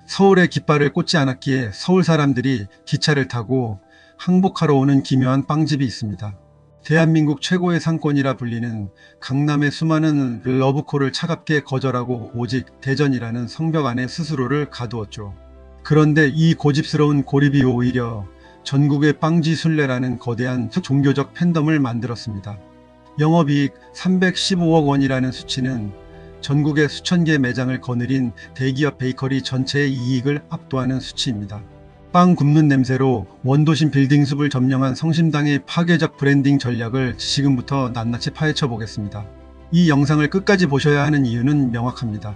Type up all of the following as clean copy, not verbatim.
서울에 깃발을 꽂지 않았기에 서울 사람들이 기차를 타고 항복하러 오는 기묘한 빵집이 있습니다. 대한민국 최고의 상권이라 불리는 강남의 수많은 러브콜을 차갑게 거절하고 오직 대전이라는 성벽 안에 스스로를 가두었죠. 그런데 이 고집스러운 고립이 오히려 전국의 빵지 순례라는 거대한 종교적 팬덤을 만들었습니다. 영업이익 315억 원이라는 수치는 전국의 수천 개 매장을 거느린 대기업 베이커리 전체의 이익을 압도하는 수치입니다. 빵 굽는 냄새로 원도심 빌딩숲을 점령한 성심당의 파괴적 브랜딩 전략을 지금부터 낱낱이 파헤쳐 보겠습니다. 이 영상을 끝까지 보셔야 하는 이유는 명확합니다.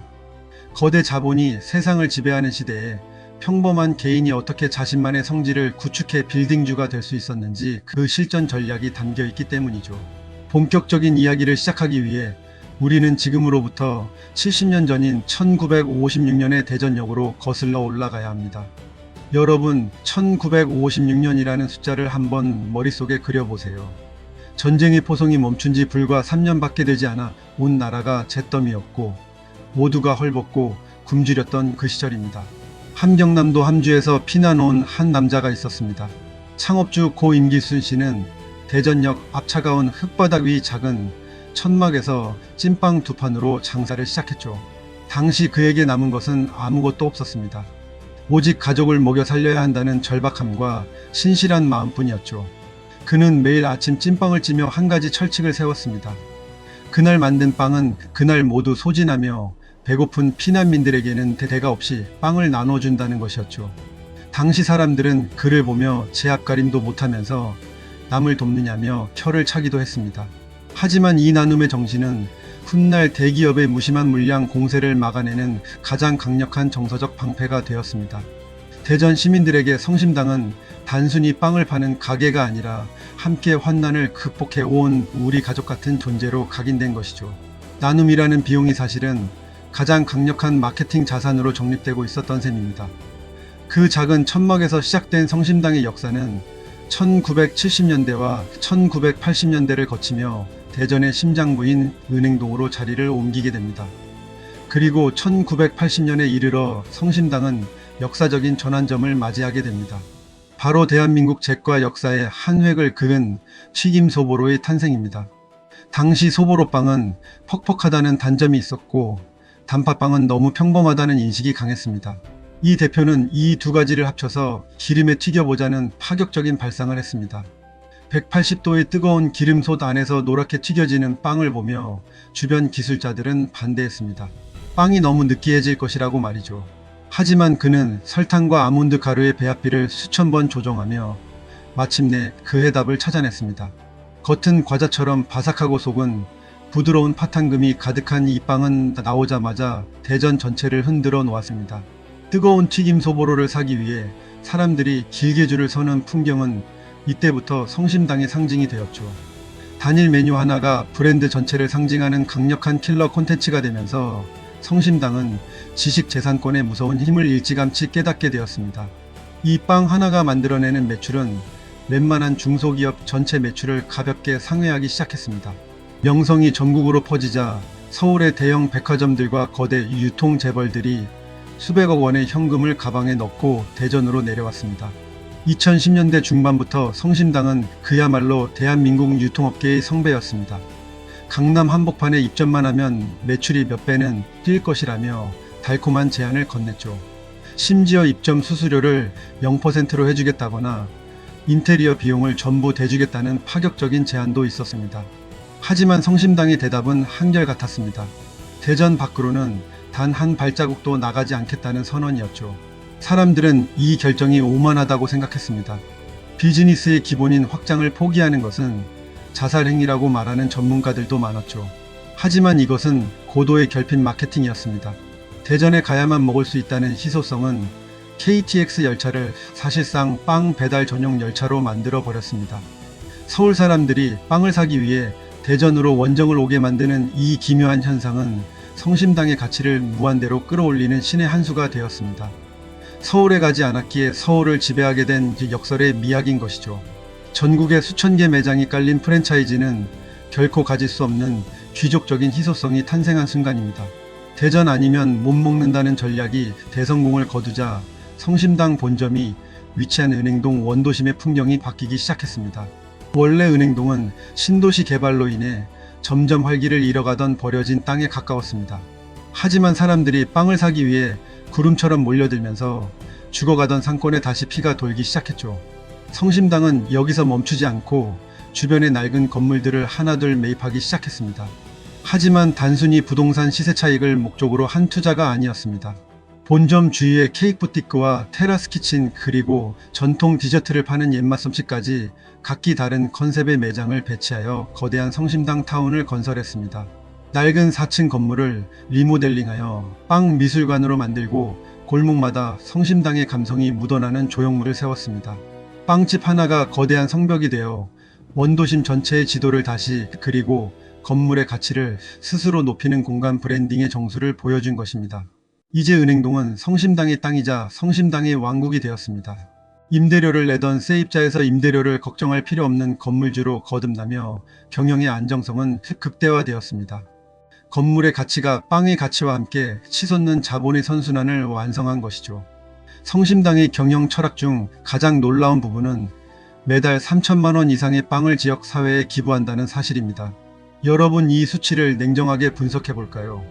거대 자본이 세상을 지배하는 시대에 평범한 개인이 어떻게 자신만의 성질을 구축해 빌딩주가 될 수 있었는지 그 실전 전략이 담겨 있기 때문이죠. 본격적인 이야기를 시작하기 위해 우리는 지금으로부터 70년 전인 1956년의 대전역으로 거슬러 올라가야 합니다. 여러분, 1956년이라는 숫자를 한번 머릿속에 그려보세요. 전쟁의 포성이 멈춘 지 불과 3년밖에 되지 않아 온 나라가 잿더미였고 모두가 헐벗고 굶주렸던 그 시절입니다. 함경남도 함주에서 피난 온 한 남자가 있었습니다. 창업주 고 임기순 씨는 대전역 앞 차가운 흙바닥 위 작은 천막에서 찐빵 두 판으로 장사를 시작했죠. 당시 그에게 남은 것은 아무것도 없었습니다. 오직 가족을 먹여 살려야 한다는 절박함과 신실한 마음뿐이었죠. 그는 매일 아침 찐빵을 찌며 한 가지 철칙을 세웠습니다. 그날 만든 빵은 그날 모두 소진하며 배고픈 피난민들에게는 대가 없이 빵을 나눠준다는 것이었죠. 당시 사람들은 그를 보며 제 앞가림도 못하면서 남을 돕느냐며 혀를 차기도 했습니다. 하지만 이 나눔의 정신은 훗날 대기업의 무심한 물량 공세를 막아내는 가장 강력한 정서적 방패가 되었습니다. 대전 시민들에게 성심당은 단순히 빵을 파는 가게가 아니라 함께 환난을 극복해 온 우리 가족 같은 존재로 각인된 것이죠. 나눔이라는 비용이 사실은 가장 강력한 마케팅 자산으로 정립되고 있었던 셈입니다. 그 작은 천막에서 시작된 성심당의 역사는 1970년대와 1980년대를 거치며 대전의 심장부인 은행동으로 자리를 옮기게 됩니다. 그리고 1980년에 이르러 성심당은 역사적인 전환점을 맞이하게 됩니다. 바로 대한민국 제과 역사의 한 획을 그은 튀김 소보로의 탄생입니다. 당시 소보로빵은 퍽퍽하다는 단점이 있었고 단팥빵은 너무 평범하다는 인식이 강했습니다. 이 대표는 이 두 가지를 합쳐서 기름에 튀겨보자는 파격적인 발상을 했습니다. 180도의 뜨거운 기름솥 안에서 노랗게 튀겨지는 빵을 보며 주변 기술자들은 반대했습니다. 빵이 너무 느끼해질 것이라고 말이죠. 하지만 그는 설탕과 아몬드 가루의 배합비를 수천 번 조정하며 마침내 그 해답을 찾아냈습니다. 겉은 과자처럼 바삭하고 속은 부드러운 파탄금이 가득한 이 빵은 나오자마자 대전 전체를 흔들어 놓았습니다. 뜨거운 튀김 소보로를 사기 위해 사람들이 길게 줄을 서는 풍경은 이때부터 성심당의 상징이 되었죠. 단일 메뉴 하나가 브랜드 전체를 상징하는 강력한 킬러 콘텐츠가 되면서 성심당은 지식재산권의 무서운 힘을 일찌감치 깨닫게 되었습니다. 이 빵 하나가 만들어내는 매출은 웬만한 중소기업 전체 매출을 가볍게 상회하기 시작했습니다. 명성이 전국으로 퍼지자 서울의 대형 백화점들과 거대 유통 재벌들이 수백억 원의 현금을 가방에 넣고 대전으로 내려왔습니다. 2010년대 중반부터 성심당은 그야말로 대한민국 유통업계의 성배였습니다. 강남 한복판에 입점만 하면 매출이 몇 배는 뛸 것이라며 달콤한 제안을 건넸죠. 심지어 입점 수수료를 0%로 해주겠다거나 인테리어 비용을 전부 대주겠다는 파격적인 제안도 있었습니다. 하지만 성심당의 대답은 한결같았습니다. 대전 밖으로는 단 한 발자국도 나가지 않겠다는 선언이었죠. 사람들은 이 결정이 오만하다고 생각했습니다. 비즈니스의 기본인 확장을 포기하는 것은 자살행위라고 말하는 전문가들도 많았죠. 하지만 이것은 고도의 결핍 마케팅이었습니다. 대전에 가야만 먹을 수 있다는 희소성은 KTX 열차를 사실상 빵 배달 전용 열차로 만들어 버렸습니다. 서울 사람들이 빵을 사기 위해 대전으로 원정을 오게 만드는 이 기묘한 현상은 성심당의 가치를 무한대로 끌어올리는 신의 한 수가 되었습니다. 서울에 가지 않았기에 서울을 지배하게 된 역설의 미학인 것이죠. 전국에 수천 개 매장이 깔린 프랜차이즈는 결코 가질 수 없는 귀족적인 희소성이 탄생한 순간입니다. 대전 아니면 못 먹는다는 전략이 대성공을 거두자 성심당 본점이 위치한 은행동 원도심의 풍경이 바뀌기 시작했습니다. 원래 은행동은 신도시 개발로 인해 점점 활기를 잃어가던 버려진 땅에 가까웠습니다. 하지만 사람들이 빵을 사기 위해 구름처럼 몰려들면서 죽어가던 상권에 다시 피가 돌기 시작했죠. 성심당은 여기서 멈추지 않고 주변의 낡은 건물들을 하나둘 매입하기 시작했습니다. 하지만 단순히 부동산 시세 차익을 목적으로 한 투자가 아니었습니다. 본점 주위에 케이크 부티크와 테라스 키친 그리고 전통 디저트를 파는 옛맛 솜씨까지 각기 다른 컨셉의 매장을 배치하여 거대한 성심당 타운을 건설했습니다. 낡은 4층 건물을 리모델링하여 빵 미술관으로 만들고 골목마다 성심당의 감성이 묻어나는 조형물을 세웠습니다. 빵집 하나가 거대한 성벽이 되어 원도심 전체의 지도를 다시 그리고 건물의 가치를 스스로 높이는 공간 브랜딩의 정수를 보여준 것입니다. 이제 은행동은 성심당의 땅이자 성심당의 왕국이 되었습니다. 임대료를 내던 세입자에서 임대료를 걱정할 필요 없는 건물주로 거듭나며 경영의 안정성은 극대화되었습니다. 건물의 가치가 빵의 가치와 함께 치솟는 자본의 선순환을 완성한 것이죠. 성심당의 경영 철학 중 가장 놀라운 부분은 매달 3천만 원 이상의 빵을 지역 사회에 기부한다는 사실입니다. 여러분, 이 수치를 냉정하게 분석해 볼까요?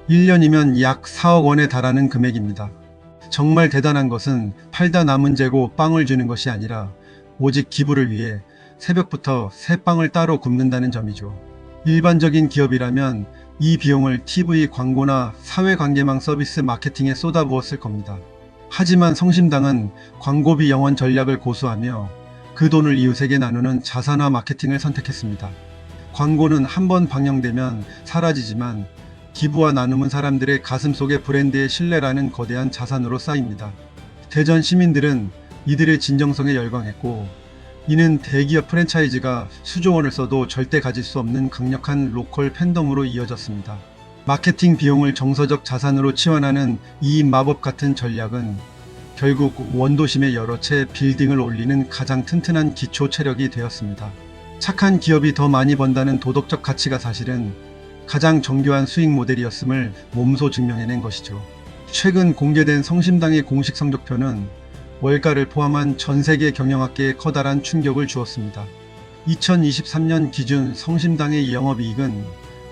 1년이면 약 4억 원에 달하는 금액입니다. 정말 대단한 것은 팔다 남은 재고 빵을 주는 것이 아니라 오직 기부를 위해 새벽부터 새 빵을 따로 굽는다는 점이죠. 일반적인 기업이라면 이 비용을 TV 광고나 사회관계망 서비스 마케팅에 쏟아부었을 겁니다. 하지만 성심당은 광고비 영원 전략을 고수하며 그 돈을 이웃에게 나누는 자산화 마케팅을 선택했습니다. 광고는 한번 방영되면 사라지지만 기부와 나눔은 사람들의 가슴속에 브랜드의 신뢰라는 거대한 자산으로 쌓입니다. 대전 시민들은 이들의 진정성에 열광했고, 이는 대기업 프랜차이즈가 수조 원을 써도 절대 가질 수 없는 강력한 로컬 팬덤으로 이어졌습니다. 마케팅 비용을 정서적 자산으로 치환하는 이 마법 같은 전략은 결국 원도심의 여러 채 빌딩을 올리는 가장 튼튼한 기초 체력이 되었습니다. 착한 기업이 더 많이 번다는 도덕적 가치가 사실은 가장 정교한 수익 모델이었음을 몸소 증명해낸 것이죠. 최근 공개된 성심당의 공식 성적표는 월가를 포함한 전 세계 경영학계에 커다란 충격을 주었습니다. 2023년 기준 성심당의 영업이익은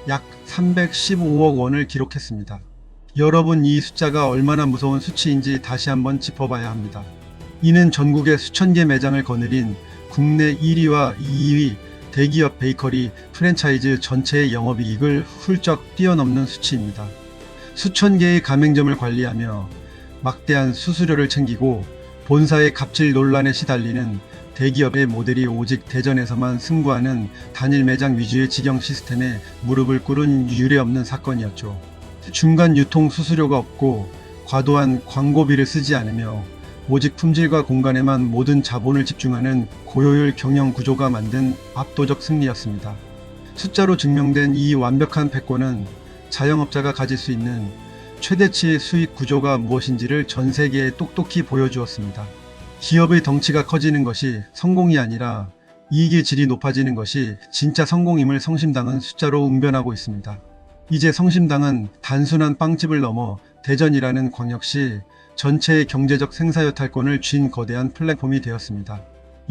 약 315억 원을 기록했습니다. 여러분, 이 숫자가 얼마나 무서운 수치인지 다시 한번 짚어봐야 합니다. 이는 전국에 수천 개 매장을 거느린 국내 1위와 2위 대기업 베이커리 프랜차이즈 전체의 영업이익을 훌쩍 뛰어넘는 수치입니다. 수천 개의 가맹점을 관리하며 막대한 수수료를 챙기고 본사의 갑질 논란에 시달리는 대기업의 모델이 오직 대전에서만 승부하는 단일 매장 위주의 직영 시스템에 무릎을 꿇은 유례없는 사건이었죠. 중간 유통 수수료가 없고 과도한 광고비를 쓰지 않으며 오직 품질과 공간에만 모든 자본을 집중하는 고효율 경영 구조가 만든 압도적 승리였습니다. 숫자로 증명된 이 완벽한 패권은 자영업자가 가질 수 있는 최대치의 수익 구조가 무엇인지를 전 세계에 똑똑히 보여주었습니다. 기업의 덩치가 커지는 것이 성공이 아니라 이익의 질이 높아지는 것이 진짜 성공임을 성심당은 숫자로 웅변하고 있습니다. 이제 성심당은 단순한 빵집을 넘어 대전이라는 광역시 전체의 경제적 생사여탈권을 쥔 거대한 플랫폼이 되었습니다.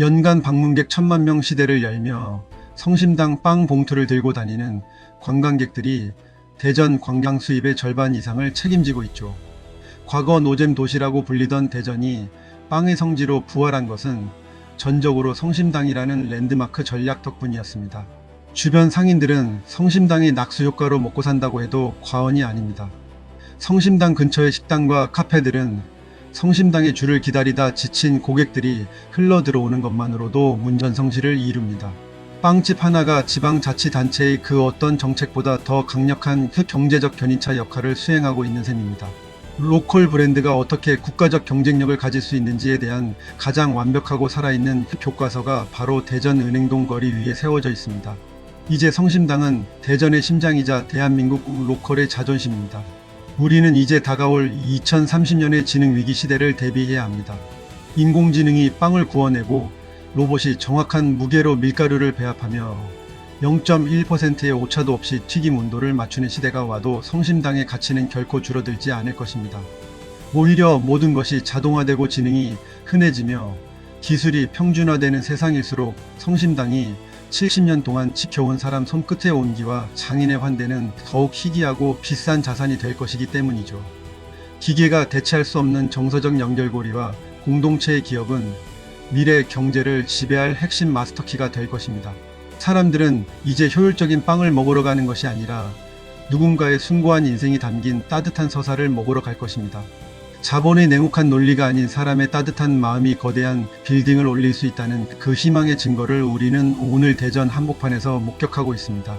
연간 방문객 1,000만 명 시대를 열며 성심당 빵 봉투를 들고 다니는 관광객들이 대전 관광 수입의 절반 이상을 책임지고 있죠. 과거 노잼 도시라고 불리던 대전이 빵의 성지로 부활한 것은 전적으로 성심당이라는 랜드마크 전략 덕분이었습니다. 주변 상인들은 성심당이 낙수 효과로 먹고 산다고 해도 과언이 아닙니다. 성심당 근처의 식당과 카페들은 성심당의 줄을 기다리다 지친 고객들이 흘러 들어오는 것만으로도 문전성시를 이룹니다. 빵집 하나가 지방자치단체의 그 어떤 정책보다 더 강력한 경제적 견인차 역할을 수행하고 있는 셈입니다. 로컬 브랜드가 어떻게 국가적 경쟁력을 가질 수 있는지에 대한 가장 완벽하고 살아있는 교과서가 바로 대전 은행동 거리 위에 세워져 있습니다. 이제 성심당은 대전의 심장이자 대한민국 로컬의 자존심입니다. 우리는 이제 다가올 2030년의 지능위기 시대를 대비해야 합니다. 인공지능이 빵을 구워내고 로봇이 정확한 무게로 밀가루를 배합하며 0.1%의 오차도 없이 튀김 온도를 맞추는 시대가 와도 성심당의 가치는 결코 줄어들지 않을 것입니다. 오히려 모든 것이 자동화되고 지능이 흔해지며 기술이 평준화되는 세상일수록 성심당이 70년 동안 지켜온 사람 손끝의 온기와 장인의 환대는 더욱 희귀하고 비싼 자산이 될 것이기 때문이죠. 기계가 대체할 수 없는 정서적 연결고리와 공동체의 기업은 미래 경제를 지배할 핵심 마스터키가 될 것입니다. 사람들은 이제 효율적인 빵을 먹으러 가는 것이 아니라 누군가의 숭고한 인생이 담긴 따뜻한 서사를 먹으러 갈 것입니다. 자본의 냉혹한 논리가 아닌 사람의 따뜻한 마음이 거대한 빌딩을 올릴 수 있다는 그 희망의 증거를 우리는 오늘 대전 한복판에서 목격하고 있습니다.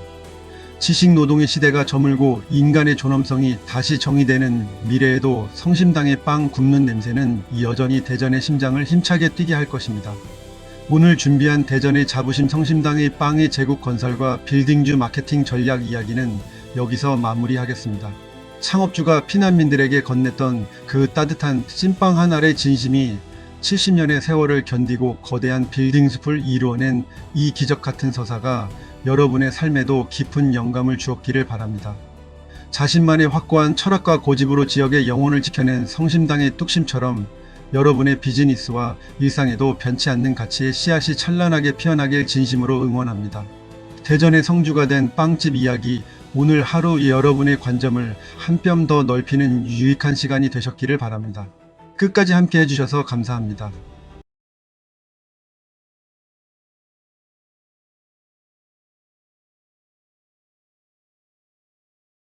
지식노동의 시대가 저물고 인간의 존엄성이 다시 정의되는 미래에도 성심당의 빵 굽는 냄새는 여전히 대전의 심장을 힘차게 뛰게 할 것입니다. 오늘 준비한 대전의 자부심 성심당의 빵의 제국 건설과 빌딩주 마케팅 전략 이야기는 여기서 마무리하겠습니다. 창업주가 피난민들에게 건넸던 그 따뜻한 찐빵 한 알의 진심이 70년의 세월을 견디고 거대한 빌딩 숲을 이루어낸 이 기적 같은 서사가 여러분의 삶에도 깊은 영감을 주었기를 바랍니다. 자신만의 확고한 철학과 고집으로 지역의 영혼을 지켜낸 성심당의 뚝심처럼 여러분의 비즈니스와 일상에도 변치 않는 가치의 씨앗이 찬란하게 피어나길 진심으로 응원합니다. 대전의 성주가 된 빵집 이야기, 오늘 하루 여러분의 관점을 한 뼘 더 넓히는 유익한 시간이 되셨기를 바랍니다. 끝까지 함께 해주셔서 감사합니다.